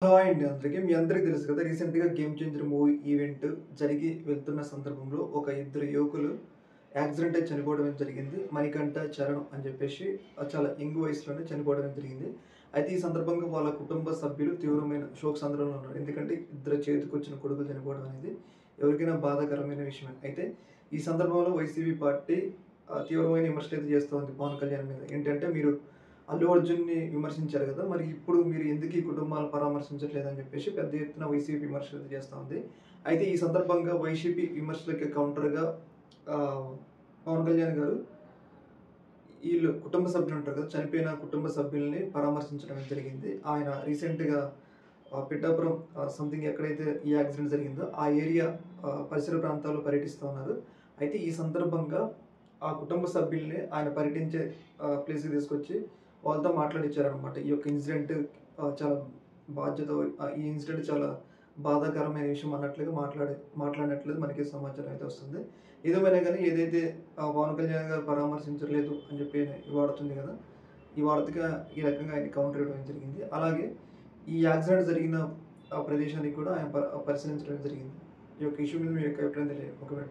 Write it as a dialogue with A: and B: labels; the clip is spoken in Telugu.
A: హాయ్ అండి అందరికి. మీ అందరికి తెలుసు కదా, రీసెంట్‌గా 'గేమ్ చేంజర్' మూవీ ఈవెంట్ జరిగి వెళ్తున్న సందర్భంలో ఒక ఇద్దరు యువకులు యాక్సిడెంట్ అయి చనిపోవడం అనేది జరిగింది. మణికంఠ, చరణ్ అని చెప్పేసి చాలా యంగ్ వయసులోనే చనిపోవడం అనేది జరిగింది. అయితే ఈ సందర్భంగా వాళ్ళ కుటుంబ సభ్యులు తీవ్రమైన శోకసంద్రంలో ఉన్నారు. ఎందుకంటే ఇద్దరు చేతికొచ్చిన కొడుకులు చనిపోవడం అనేది ఎవరికైనా బాధాకరమైన విషయమే. అయితే ఈ సందర్భంలో వైసీపీ పార్టీ తీవ్రమైన విమర్శలైతే చేస్తోంది పవన్ కళ్యాణ్ మీద. ఏంటంటే, మీరు అల్లు అర్జున్‌ని విమర్శించారు గదా! మరి ఇప్పుడు మీరు ఎందుకు ఈ కుటుంబాలను పరామర్శించట్లేదని చెప్పేసి పెద్ద ఎత్తున వైసీపీ విమర్శలు చేస్తా ఉంది. అయితే ఈ సందర్భంగా వైసీపీ విమర్శలకి కౌంటర్‌గా ఆహ్, పవన్ కళ్యాణ్ గారు ఈళ్ళు కుటుంబ సభ్యులు ఉంటారు కదా! చనిపోయిన కుటుంబ సభ్యుల్ని పరామర్శించడం జరిగింది. ఆయన రీసెంట్‌గా పిఠాపురం సంథింగ్ ఎక్కడైతే ఈ యాక్సిడెంట్ జరిగిందో ఆ ఏరియా పరిసర ప్రాంతాల్లో పర్యటిస్తా ఉన్నారు. అయితే ఈ సందర్భంగా ఆ కుటుంబ సభ్యుల్ని ఆయన పర్యటించే ప్లేస్‌కి తీసుకొచ్చి వాళ్ళతో మాట్లాడిచ్చారనమాట. ఈ యొక్క ఇన్సిడెంట్ చాలా బాధ్యత ఈ ఇన్సిడెంట్ చాలా బాధాకరమైన విషయం అన్నట్లుగా మాట్లాడినట్లుగా మనకి సమాచారం అయితే వస్తుంది. ఏదేమైనా గానీ ఏదైతే పవన్ కళ్యాణ్ గారు పరామర్శించట్లేదు అని చెప్పి ఈ వార్తుంది కదా! ఈ వార్తకి ఈ రకంగా ఆయన కౌంటర్ ఇవ్వడం జరిగింది. అలాగే ఈ యాక్సిడెంట్ జరిగిన ప్రదేశానికి కూడా ఆయన పరిశీలించడం జరిగింది. ఈ యొక్క ఇష్యూ మీద మీ యొక్క అభిప్రాయం తెలియ ఒకవేళ